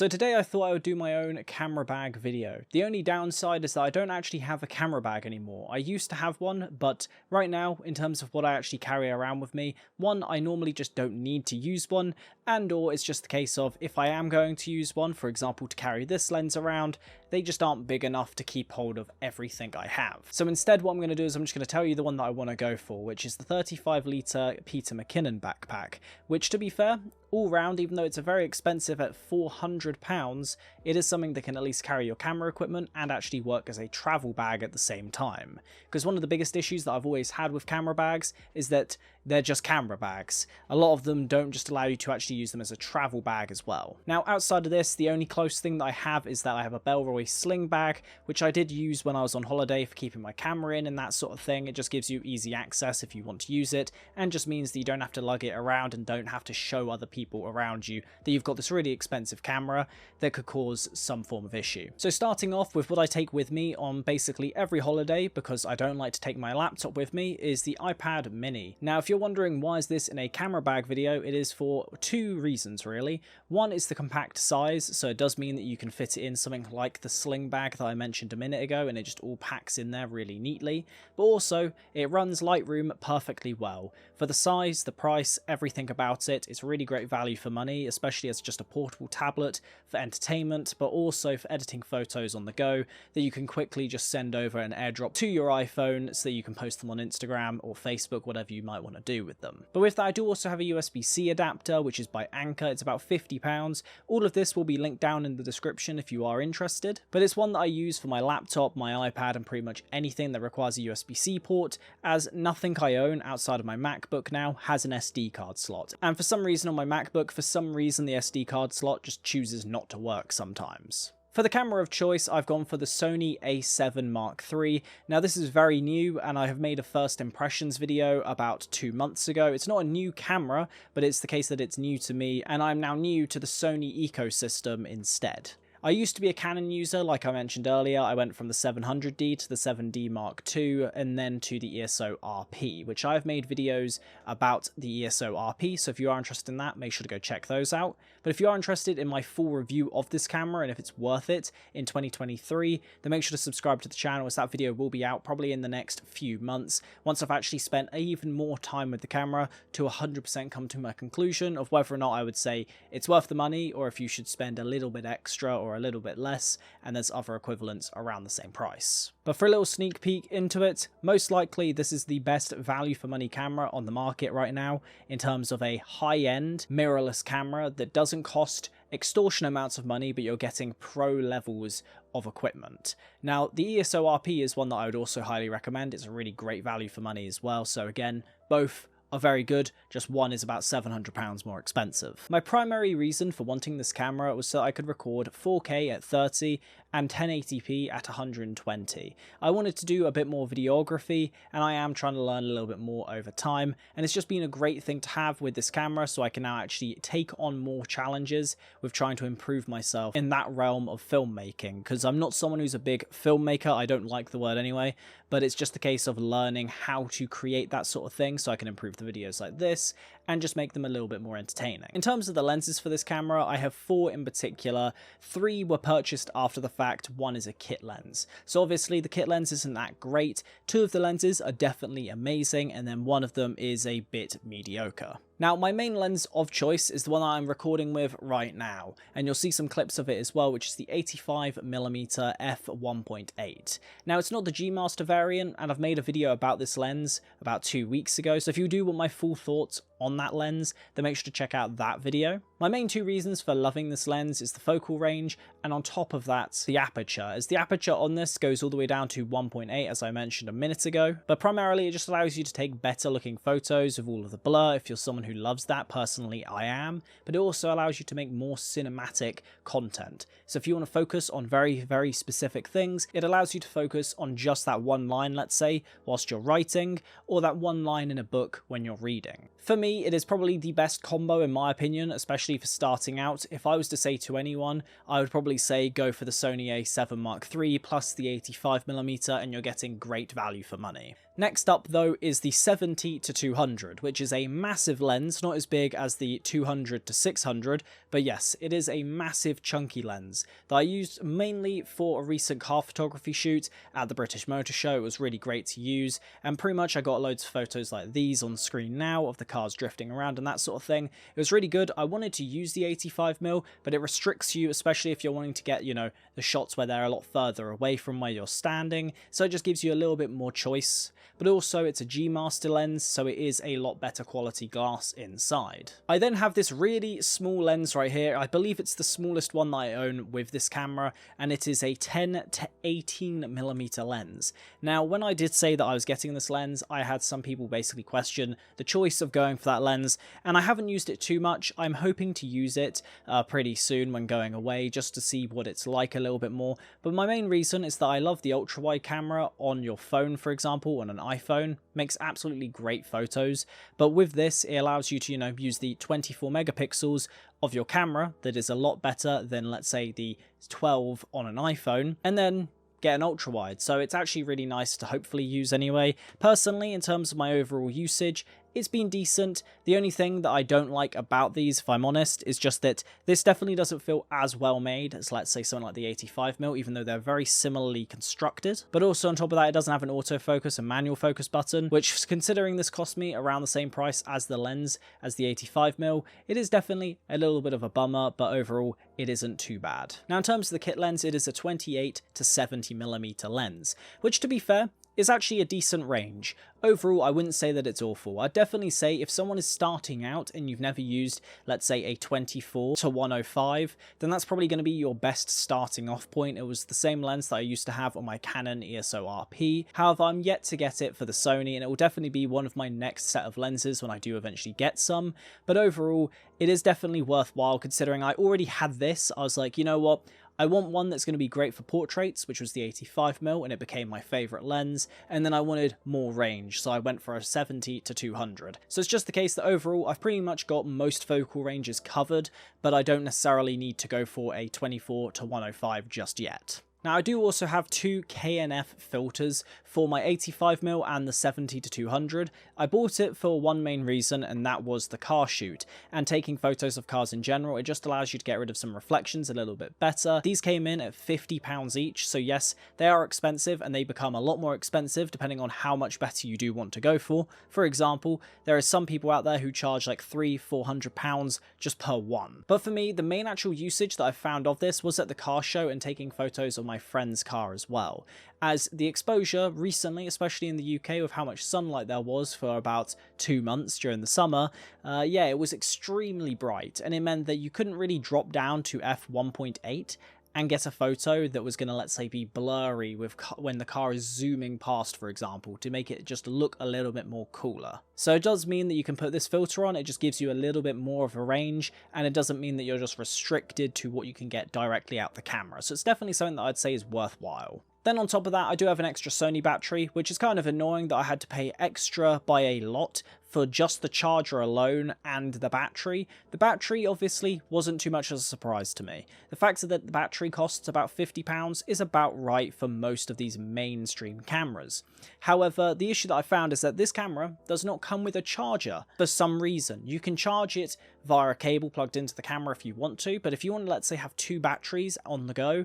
So today I thought I would do my own camera bag video. The only downside is that I don't actually have a camera bag anymore. I used to have one, but right now, in terms of what I actually carry around with me, one, I normally just don't need to use one, and or it's just the case of if I am going to use one, for example to carry this lens around, they just aren't big enough to keep hold of everything I have. So instead what I'm going to do is I'm just going to tell you the one that I want to go for, which is the 35 litre Peter McKinnon backpack, which to be fair, all round, even though it's a very expensive at £400, it is something that can at least carry your camera equipment and actually work as a travel bag at the same time. Because one of the biggest issues that I've always had with camera bags is that they're just camera bags. A lot of them don't just allow you to actually use them as a travel bag as well. Now outside of this, the only close thing that I have is that I have a Bellroy sling bag, which I did use when I was on holiday for keeping my camera in and that sort of thing. It just gives you easy access if you want to use it, and just means that you don't have to lug it around and don't have to show other people around you that you've got this really expensive camera that could cause some form of issue. So starting off with what I take with me on basically every holiday, because I don't like to take my laptop with me, is the iPad mini. Now if you're wondering why is this in a camera bag video, it is for two reasons really. One is the compact size, so it does mean that you can fit it in something like the sling bag that I mentioned a minute ago, and it just all packs in there really neatly, but also it runs Lightroom perfectly well. For the size, the price, everything about it, it's really great value for money, especially as just a portable tablet for entertainment, but also for editing photos on the go that you can quickly just send over an airdrop to your iPhone so that you can post them on Instagram or Facebook, whatever you might want to do with them. But with that, I do also have a USB-C adapter, which is by Anker. It's about £50. All of this will be linked down in the description if you are interested, but it's one that I use for my laptop, my iPad, and pretty much anything that requires a USB-C port, as nothing I own outside of my MacBook now has an SD card slot. And for some reason on my MacBook, for some reason the SD card slot just chooses not to work sometimes. For the camera of choice, I've gone for the Sony a7 Mark III. Now this is very new, and I have made a first impressions video about 2 months ago. It's not a new camera, but it's the case that it's new to me, and I'm now new to the Sony ecosystem instead. I used to be a Canon user, like I mentioned earlier. I went from the 700D to the 7D Mark II, and then to the ESO RP, which I've made videos about the ESO RP, so if you are interested in that, make sure to go check those out. But if you are interested in my full review of this camera, and if it's worth it in 2023, then make sure to subscribe to the channel, as that video will be out probably in the next few months, once I've actually spent even more time with the camera to 100% come to my conclusion of whether or not I would say it's worth the money, or if you should spend a little bit extra or a little bit less, and there's other equivalents around the same price. But for a little sneak peek into it, most likely this is the best value for money camera on the market right now in terms of a high-end mirrorless camera that doesn't cost extortion amounts of money, but you're getting pro levels of equipment. Now the ESO RP is one that I would also highly recommend. It's a really great value for money as well, so again, both are very good, just one is about £700 more expensive. My primary reason for wanting this camera was so I could record 4K at 30 and 1080p at 120. I wanted to do a bit more videography, and I am trying to learn a little bit more over time, and it's just been a great thing to have with this camera, so I can now actually take on more challenges with trying to improve myself in that realm of filmmaking, because I'm not someone who's a big filmmaker. I don't like the word anyway, but it's just a case of learning how to create that sort of thing so I can improve the videos like this and just make them a little bit more entertaining. In terms of the lenses for this camera, I have 4 in particular. 3 were purchased after the fact, 1 is a kit lens. So obviously the kit lens isn't that great. 2 of the lenses are definitely amazing, and then 1 of them is a bit mediocre. Now, my main lens of choice is the one I'm recording with right now, and you'll see some clips of it as well, which is the 85mm f1.8. Now, it's not the G Master variant, and I've made a video about this lens about 2 weeks ago, so if you do want my full thoughts on that lens, then make sure to check out that video. My main 2 reasons for loving this lens is the focal range, and on top of that, the aperture, as the aperture on this goes all the way down to 1.8, as I mentioned a minute ago, but primarily it just allows you to take better looking photos with all of the blur if you're someone who loves that. Personally, I am, but it also allows you to make more cinematic content. So if you want to focus on very, very specific things, it allows you to focus on just that one line, let's say, whilst you're writing, or that one line in a book when you're reading. For me, it is probably the best combo in my opinion, especially for starting out. If I was to say to anyone, I would probably say go for the Sony a7 Mark III plus the 85mm, and you're getting great value for money. Next up though is the 70-200, which is a massive lens, not as big as the 200-600, but yes, it is a massive chunky lens that I used mainly for a recent car photography shoot at the British Motor Show. It was really great to use, and pretty much I got loads of photos like these on screen now of the cars drifting around and that sort of thing. It was really good. I wanted to use the 85mm, but it restricts you, especially if you're wanting to get, you know, the shots where they're a lot further away from where you're standing, so it just gives you a little bit more choice. But also it's a G Master lens, so it is a lot better quality glass inside. I then have this really small lens right here. I believe it's the smallest one that I own with this camera, and it is a 10-18mm lens. Now, when I did say that I was getting this lens, I had some people basically question the choice of going for that lens, and I haven't used it too much. I'm hoping to use it pretty soon when going away, just to see what it's like a little bit more. But my main reason is that I love the ultra-wide camera on your phone, for example, on an iPhone. Makes absolutely great photos, but with this it allows you to, you know, use the 24 megapixels of your camera that is a lot better than, let's say, the 12 on an iPhone, and then get an ultra wide. So it's actually really nice to hopefully use anyway. Personally, in terms of my overall usage, it's been decent. The only thing that I don't like about these, if I'm honest, is just that this definitely doesn't feel as well made as, let's say, something like the 85mm, even though they're very similarly constructed. But also on top of that, it doesn't have an autofocus and manual focus button, which, considering this cost me around the same price as the lens as the 85mm, it is definitely a little bit of a bummer, but overall it isn't too bad. Now, in terms of the kit lens, it is a 28-70mm lens, which, to be fair, is actually a decent range. Overall, I wouldn't say that it's awful. I'd definitely say if someone is starting out and you've never used, let's say, a 24-105, then that's probably going to be your best starting off point. It was the same lens that I used to have on my Canon ESO RP. However, I'm yet to get it for the Sony, and it will definitely be one of my next set of lenses when I do eventually get some. But overall, it is definitely worthwhile considering I already had this. I was like, you know what? I want one that's going to be great for portraits, which was the 85mm, and it became my favourite lens, and then I wanted more range, so I went for a 70-200. So it's just the case that overall I've pretty much got most focal ranges covered, but I don't necessarily need to go for a 24-105 just yet. Now, I do also have two KNF filters for my 85mm and the 70-200. I bought it for one main reason, and that was the car shoot. And taking photos of cars in general, it just allows you to get rid of some reflections a little bit better. These came in at £50 each, so yes, they are expensive, and they become a lot more expensive depending on how much better you do want to go for. For example, there are some people out there who charge like £300-400 just per one. But for me, the main actual usage that I found of this was at the car show and taking photos of my friend's car as well, as the exposure recently, especially in the UK with how much sunlight there was for about 2 months during the summer, yeah, it was extremely bright, and it meant that you couldn't really drop down to f1.8 and get a photo that was going to, let's say, be blurry with when the car is zooming past, for example, to make it just look a little bit more cooler. So it does mean that you can put this filter on. It just gives you a little bit more of a range, and it doesn't mean that you're just restricted to what you can get directly out the camera. So it's definitely something that I'd say is worthwhile. Then on top of that, I do have an extra Sony battery, which is kind of annoying that I had to pay extra by a lot for just the charger alone and the battery. The battery obviously wasn't too much of a surprise to me. The fact that the battery costs about £50 is about right for most of these mainstream cameras. However, the issue that I found is that this camera does not come with a charger for some reason. You can charge it via a cable plugged into the camera if you want to, but if you want to, let's say, have two batteries on the go,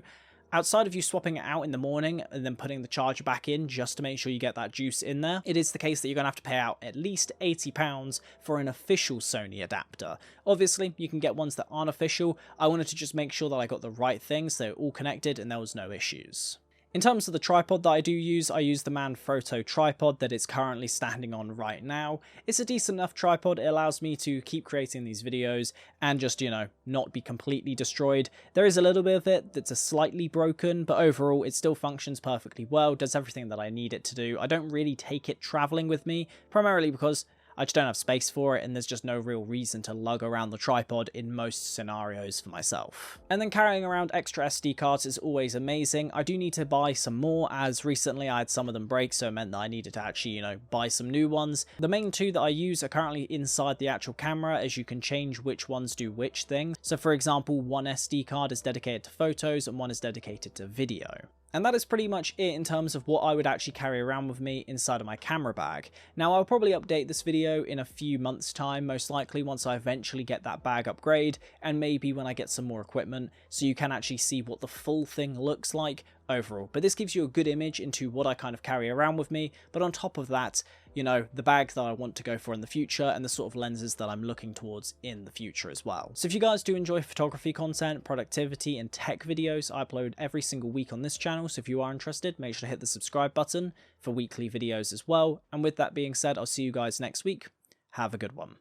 outside of you swapping it out in the morning and then putting the charger back in just to make sure you get that juice in there, it is the case that you're going to have to pay out at least £80 for an official Sony adapter. Obviously, you can get ones that aren't official. I wanted to just make sure that I got the right thing so all connected and there was no issues. In terms of the tripod that I use the Manfrotto tripod that it's currently standing on right now. It's a decent enough tripod. It allows me to keep creating these videos and just, you know, not be completely destroyed. There is a little bit of it that's slightly broken, but overall it still functions perfectly well, does everything that I need it to do. I don't really take it traveling with me, primarily because I just don't have space for it, and there's just no real reason to lug around the tripod in most scenarios for myself. And then carrying around extra SD cards is always amazing. I do need to buy some more, as recently I had some of them break, so it meant that I needed to actually, you know, buy some new ones. The main two that I use are currently inside the actual camera, as you can change which ones do which thing. So for example, one SD card is dedicated to photos and one is dedicated to video. And that is pretty much it in terms of what I would actually carry around with me inside of my camera bag. Now, I'll probably update this video in a few months' time, most likely once I eventually get that bag upgrade, and maybe when I get some more equipment, so you can actually see what the full thing looks like overall. But this gives you a good image into what I kind of carry around with me, but on top of that, you know, the bag that I want to go for in the future and the sort of lenses that I'm looking towards in the future as well. So if you guys do enjoy photography content, productivity and tech videos, I upload every single week on this channel, so if you are interested, make sure to hit the subscribe button for weekly videos as well. And with that being said, I'll see you guys next week. Have a good one.